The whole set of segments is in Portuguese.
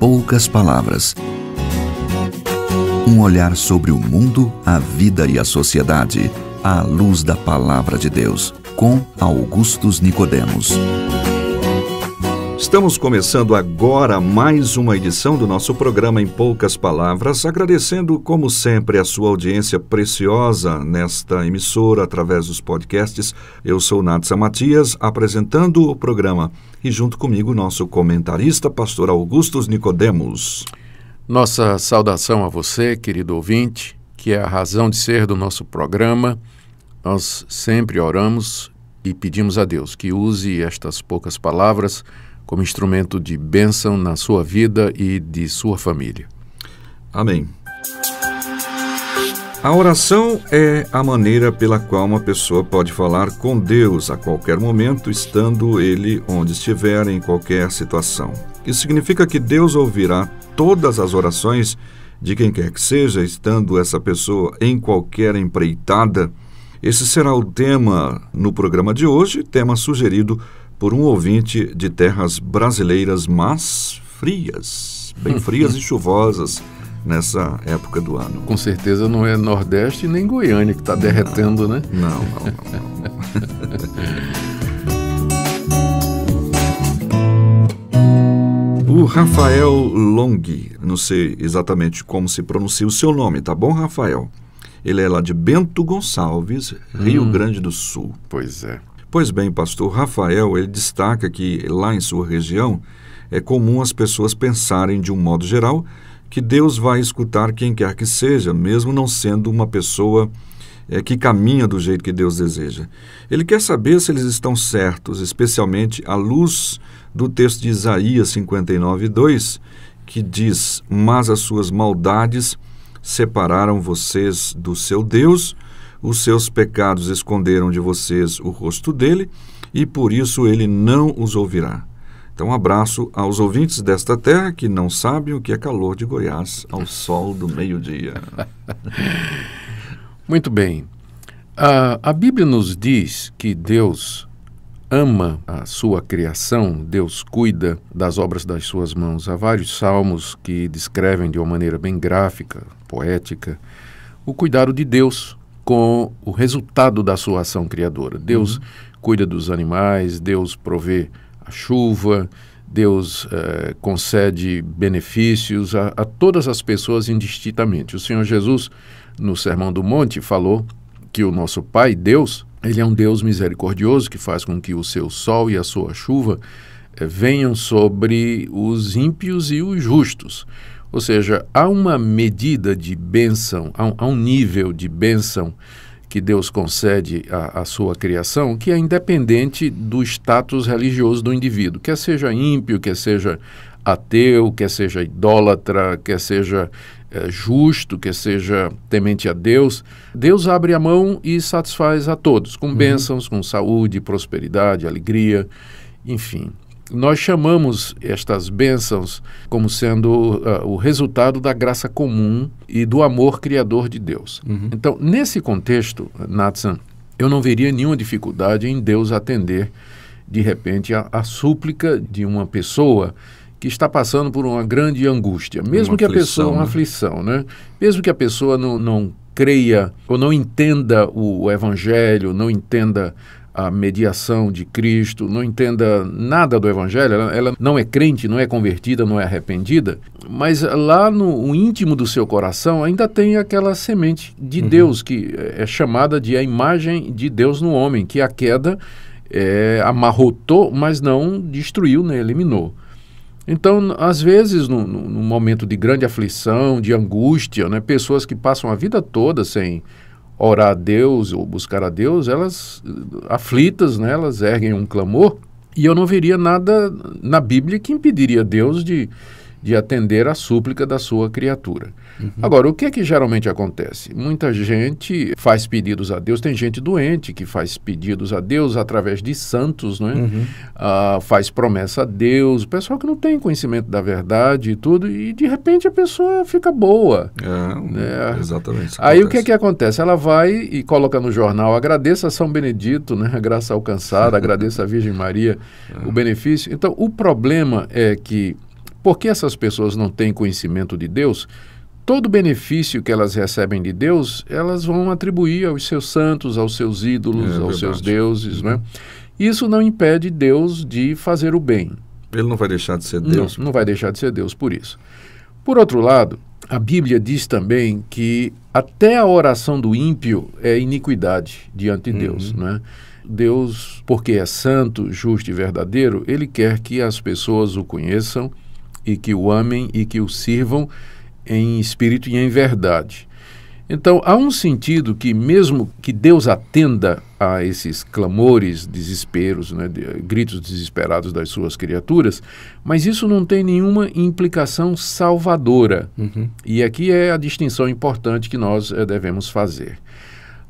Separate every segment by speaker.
Speaker 1: poucas palavras. Um olhar sobre o mundo, a vida e a sociedade, à luz da Palavra de Deus, com Augustus Nicodemos.
Speaker 2: Estamos começando agora mais uma edição do nosso programa Em Poucas Palavras, agradecendo, como sempre, a sua audiência preciosa nesta emissora, através dos podcasts. Eu sou Natsa Matias, apresentando o programa, e junto comigo, nosso comentarista, pastor Augustus Nicodemos.
Speaker 3: Nossa saudação a você, querido ouvinte, que é a razão de ser do nosso programa. Nós sempre oramos e pedimos a Deus que use estas poucas palavras como instrumento de bênção na sua vida e de sua família.
Speaker 2: Amém. A oração é a maneira pela qual uma pessoa pode falar com Deus a qualquer momento, estando Ele onde estiver, em qualquer situação. Isso significa que Deus ouvirá todas as orações de quem quer que seja, estando essa pessoa em qualquer empreitada. Esse será o tema no programa de hoje, tema sugerido por um ouvinte de terras brasileiras, mas frias, bem frias e chuvosas nessa época do ano.
Speaker 3: Com certeza não é Nordeste nem Goiânia que está derretendo, né?
Speaker 2: Não. O Rafael Long, não sei exatamente como se pronuncia o seu nome, tá bom, Rafael? Ele é lá de Bento Gonçalves, Rio Grande do Sul.
Speaker 3: Pois é.
Speaker 2: Pois bem, pastor Rafael, ele destaca que lá em sua região é comum as pessoas pensarem de um modo geral que Deus vai escutar quem quer que seja, mesmo não sendo uma pessoa que caminha do jeito que Deus deseja. Ele quer saber se eles estão certos, especialmente à luz do texto de Isaías 59:2, que diz: "Mas as suas maldades separaram vocês do seu Deus, os seus pecados esconderam de vocês o rosto dele, e por isso ele não os ouvirá." Então, um abraço aos ouvintes desta terra que não sabem o que é calor de Goiás ao sol do meio-dia.
Speaker 3: Muito bem. A Bíblia nos diz que Deus ama a sua criação, Deus cuida das obras das suas mãos. Há vários salmos que descrevem de uma maneira bem gráfica, poética, o cuidado de Deus com o resultado da sua ação criadora. Deus cuida dos animais, Deus provê a chuva, Deus concede benefícios a todas as pessoas indistintamente. O Senhor Jesus, no Sermão do Monte, falou que o nosso Pai, Deus, Ele é um Deus misericordioso que faz com que o seu sol e a sua chuva venham sobre os ímpios e os justos. Ou seja, há uma medida de bênção, há um nível de bênção que Deus concede à sua criação que é independente do status religioso do indivíduo, quer seja ímpio, quer seja ateu, quer seja idólatra, quer seja justo, quer seja temente a Deus. Deus abre a mão e satisfaz a todos, com bênçãos, com saúde, prosperidade, alegria, enfim. Nós chamamos estas bênçãos como sendo o resultado da graça comum e do amor criador de Deus. Então, nesse contexto, Natsan, eu não veria nenhuma dificuldade em Deus atender, de repente, a súplica de uma pessoa que está passando por uma grande angústia, mesmo que a pessoa, uma aflição, né? Mesmo que a pessoa não creia ou não entenda o Evangelho, não entenda a mediação de Cristo, não entenda nada do Evangelho, ela não é crente, não é convertida, não é arrependida, mas lá no íntimo do seu coração ainda tem aquela semente de Deus, que é chamada de a imagem de Deus no homem, que a queda amarrotou, mas não destruiu, né, eliminou. Então, às vezes, num momento de grande aflição, de angústia, né, pessoas que passam a vida toda sem orar a Deus ou buscar a Deus, elas, aflitas, né, elas erguem um clamor, e eu não veria nada na Bíblia que impediria Deus de atender a súplica da sua criatura. Agora, o que é que geralmente acontece? Muita gente faz pedidos a Deus, tem gente doente que faz pedidos a Deus através de santos, não é? Faz promessa a Deus, pessoal que não tem conhecimento da verdade e tudo, e de repente a pessoa fica boa. Né?
Speaker 2: Exatamente.
Speaker 3: Aí o que é que acontece? Ela vai e coloca no jornal: agradeça a São Benedito, né? A graça alcançada, agradeça a Virgem Maria, o benefício. Então, o problema é que porque essas pessoas não têm conhecimento de Deus, todo benefício que elas recebem de Deus, elas vão atribuir aos seus santos, aos seus ídolos, aos seus deuses, né? Isso não impede Deus de fazer o bem.
Speaker 2: Ele não vai deixar de ser Deus?
Speaker 3: Não vai deixar de ser Deus por isso. Por outro lado, a Bíblia diz também que até a oração do ímpio é iniquidade diante de Deus, né? Deus, porque é santo, justo e verdadeiro, ele quer que as pessoas o conheçam e que o amem e que o sirvam em espírito e em verdade. Então, há um sentido que mesmo que Deus atenda a esses clamores, desesperos, né, gritos desesperados das suas criaturas, mas isso não tem nenhuma implicação salvadora. E aqui é a distinção importante que nós devemos fazer.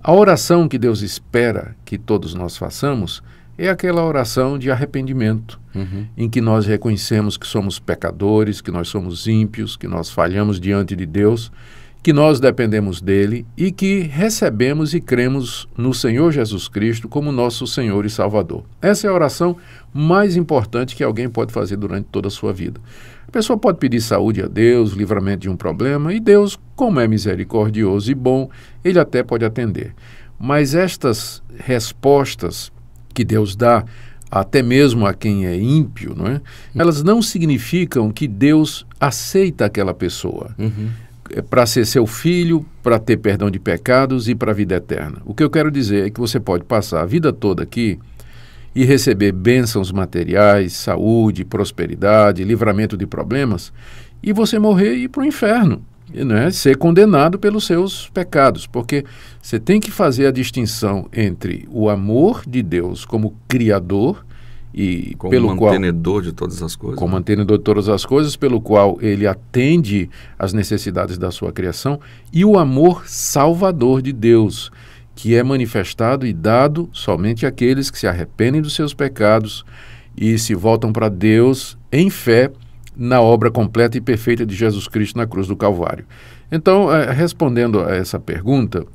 Speaker 3: A oração que Deus espera que todos nós façamos é aquela oração de arrependimento, em que nós reconhecemos que somos pecadores, que nós somos ímpios, que nós falhamos diante de Deus, que nós dependemos dele e que recebemos e cremos no Senhor Jesus Cristo como nosso Senhor e Salvador. Essa é a oração mais importante que alguém pode fazer durante toda a sua vida. A pessoa pode pedir saúde a Deus, livramento de um problema, e Deus, como é misericordioso e bom, ele até pode atender. Mas estas respostas que Deus dá, até mesmo a quem é ímpio, não é? Elas não significam que Deus aceita aquela pessoa. Para ser seu filho, para ter perdão de pecados e para a vida eterna. O que eu quero dizer é que você pode passar a vida toda aqui e receber bênçãos materiais, saúde, prosperidade, livramento de problemas, e você morrer e ir para o inferno, né? Ser condenado pelos seus pecados, porque você tem que fazer a distinção entre o amor de Deus como Criador e
Speaker 2: como mantenedor de todas as coisas.
Speaker 3: Como mantenedor de todas as coisas, pelo qual ele atende às necessidades da sua criação, e o amor salvador de Deus, que é manifestado e dado somente àqueles que se arrependem dos seus pecados e se voltam para Deus em fé na obra completa e perfeita de Jesus Cristo na cruz do Calvário. Então, respondendo a essa pergunta,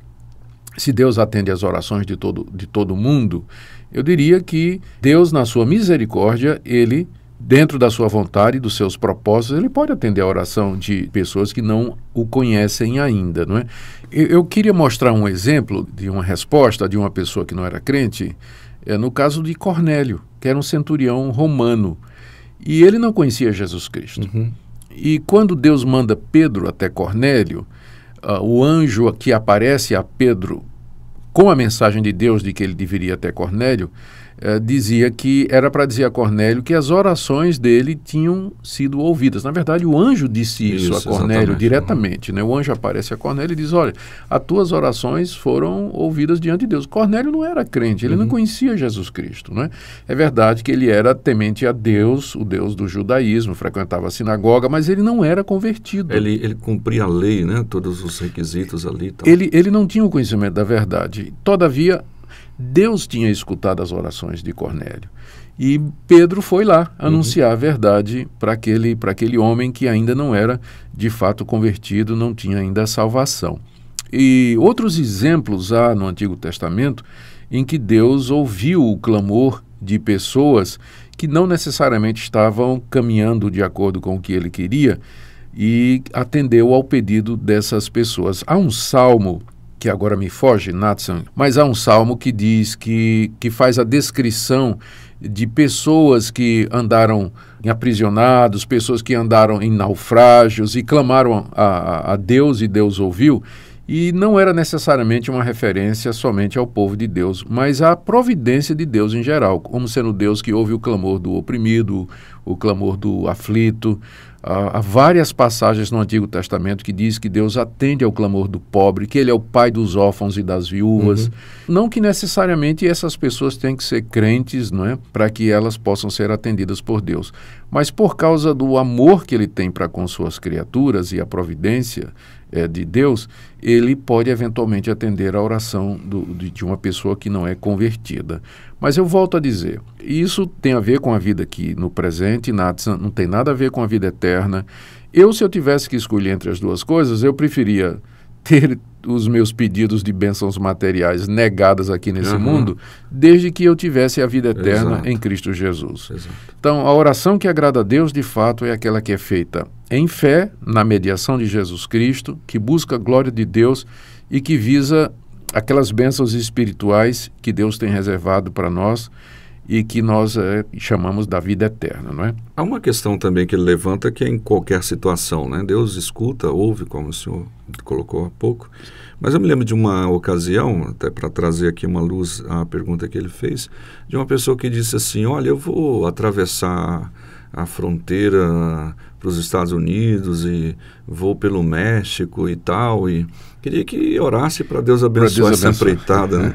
Speaker 3: se Deus atende às orações de todo mundo, eu diria que Deus, na sua misericórdia, ele, dentro da sua vontade e dos seus propósitos, ele pode atender a oração de pessoas que não o conhecem ainda, não é? Eu queria mostrar um exemplo de uma resposta de uma pessoa que não era crente, no caso de Cornélio, que era um centurião romano, e ele não conhecia Jesus Cristo. E quando Deus manda Pedro até Cornélio, o anjo que aparece a Pedro com a mensagem de Deus de que ele deveria até Cornélio, dizia que era para dizer a Cornélio que as orações dele tinham sido ouvidas. Na verdade, o anjo disse isso a Cornélio diretamente, né? O anjo aparece a Cornélio e diz, olha, as tuas orações foram ouvidas diante de Deus. Cornélio não era crente, ele não conhecia Jesus Cristo, né? É verdade que ele era temente a Deus, o Deus do judaísmo, frequentava a sinagoga, mas ele não era convertido.
Speaker 2: Ele cumpria a lei, né? Todos os requisitos ali. Tal.
Speaker 3: Ele não tinha o conhecimento da verdade. Todavia, Deus tinha escutado as orações de Cornélio. E Pedro foi lá anunciar a verdade para aquele homem que ainda não era de fato convertido, não tinha ainda a salvação. E outros exemplos há no Antigo Testamento em que Deus ouviu o clamor de pessoas que não necessariamente estavam caminhando de acordo com o que ele queria e atendeu ao pedido dessas pessoas. Há um salmo que agora me foge, Nathan, mas há um salmo que diz que faz a descrição de pessoas que andaram aprisionados, pessoas que andaram em naufrágios e clamaram a Deus e Deus ouviu, e não era necessariamente uma referência somente ao povo de Deus, mas à providência de Deus em geral, como sendo Deus que ouve o clamor do oprimido, o clamor do aflito. Há várias passagens no Antigo Testamento que diz que Deus atende ao clamor do pobre, que ele é o pai dos órfãos e das viúvas. Não que necessariamente essas pessoas tenham que ser crentes, não é, para que elas possam ser atendidas por Deus. Mas por causa do amor que ele tem para com suas criaturas e a providência de Deus, ele pode eventualmente atender a oração de uma pessoa que não é convertida. Mas eu volto a dizer, isso tem a ver com a vida aqui no presente, não tem nada a ver com a vida eterna. Se eu tivesse que escolher entre as duas coisas, eu preferia ter os meus pedidos de bênçãos materiais negadas aqui nesse mundo, desde que eu tivesse a vida eterna em Cristo Jesus. Então, a oração que agrada a Deus, de fato, é aquela que é feita em fé, na mediação de Jesus Cristo, que busca a glória de Deus e que visa aquelas bênçãos espirituais que Deus tem reservado para nós e que nós chamamos da vida eterna, não é?
Speaker 2: Há uma questão também que ele levanta, que é em qualquer situação, né? Deus escuta, ouve, como o senhor colocou há pouco. Mas eu me lembro de uma ocasião, até para trazer aqui uma luz à pergunta que ele fez, de uma pessoa que disse assim: olha, eu vou atravessar a fronteira para os Estados Unidos e vou pelo México e tal, e queria que orasse para Deus abençoar essa empreitada, né?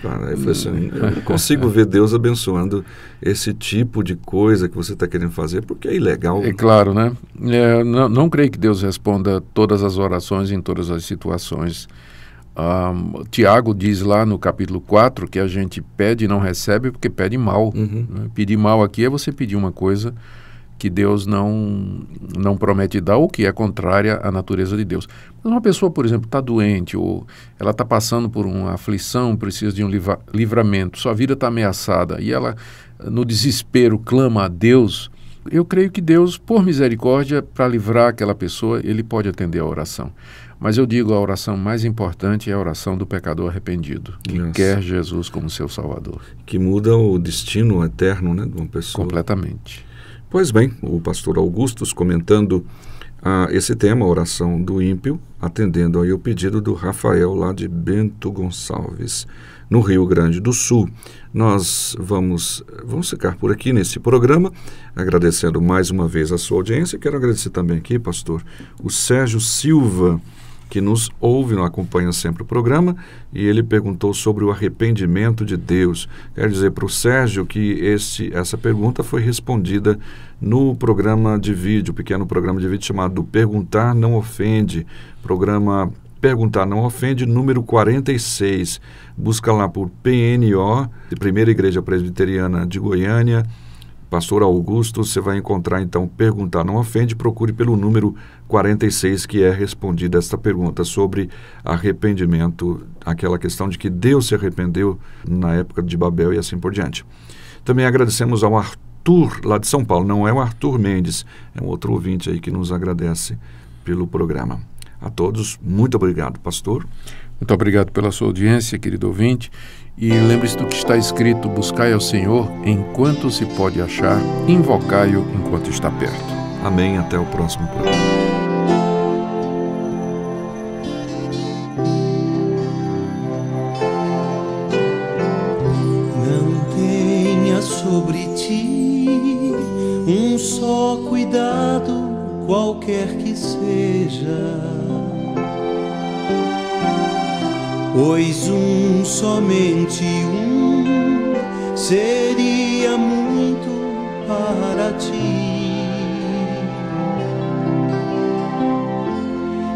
Speaker 2: Cara, eu falei assim, eu não consigo ver Deus abençoando esse tipo de coisa que você está querendo fazer, porque é ilegal.
Speaker 3: É claro, né? Não creio que Deus responda todas as orações em todas as situações. Tiago diz lá no capítulo 4 que a gente pede e não recebe porque pede mal. Né? Pedir mal aqui é você pedir uma coisa que Deus não promete dar ou que é contrária à natureza de Deus. Mas uma pessoa, por exemplo, está doente ou ela está passando por uma aflição, precisa de um livramento, sua vida está ameaçada e ela, no desespero, clama a Deus. Eu creio que Deus, por misericórdia, para livrar aquela pessoa, Ele pode atender a oração. Mas eu digo, a oração mais importante é a oração do pecador arrependido, que quer Jesus como seu Salvador.
Speaker 2: Que muda o destino eterno, né, de uma pessoa.
Speaker 3: Completamente.
Speaker 2: Pois bem, o pastor Augustus comentando esse tema, a oração do ímpio, atendendo aí o pedido do Rafael lá de Bento Gonçalves, no Rio Grande do Sul. Nós vamos ficar por aqui nesse programa, agradecendo mais uma vez a sua audiência. Quero agradecer também aqui, pastor, o Sérgio Silva, que nos ouve, nos acompanha sempre o programa, e ele perguntou sobre o arrependimento de Deus. Quero dizer para o Sérgio que essa pergunta foi respondida no programa de vídeo, pequeno programa de vídeo chamado Perguntar Não Ofende, programa Perguntar Não Ofende, número 46. Busca lá por PNO, de Primeira Igreja Presbiteriana de Goiânia, pastor Augusto, você vai encontrar então Perguntar Não Ofende, procure pelo número 46 que é respondida esta pergunta sobre arrependimento, aquela questão de que Deus se arrependeu na época de Babel e assim por diante. Também agradecemos ao Arthur, lá de São Paulo, não é o Arthur Mendes, é um outro ouvinte aí que nos agradece pelo programa. A todos, muito obrigado, pastor.
Speaker 3: Muito obrigado pela sua audiência, querido ouvinte. E lembre-se do que está escrito: buscai ao Senhor enquanto se pode achar, invocai-o enquanto está perto.
Speaker 2: Amém. Até o próximo programa.
Speaker 4: Não tenha sobre ti um só cuidado, qualquer que seja, pois somente seria muito para ti.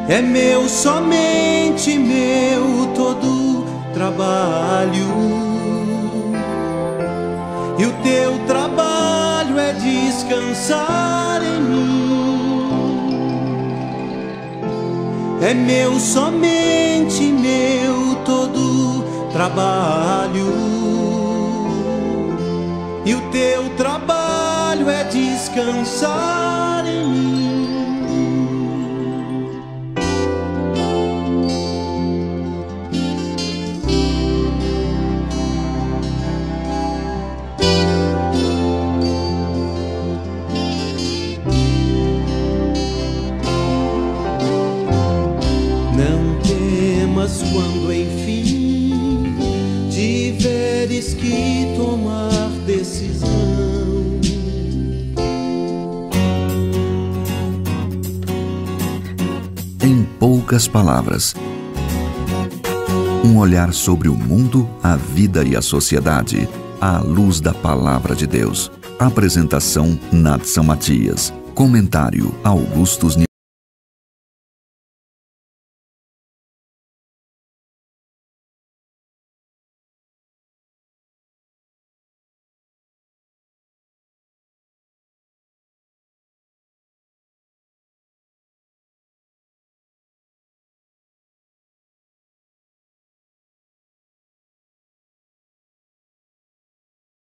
Speaker 4: É meu, somente meu, todo trabalho, e o teu trabalho é descansar em mim. É meu, somente meu, todo trabalho, e o teu trabalho é descansar em mim. Quando enfim tiveres que tomar decisão,
Speaker 1: em poucas palavras, um olhar sobre o mundo, a vida e a sociedade, à luz da Palavra de Deus. Apresentação: Nadson Matias. Comentário: Augustus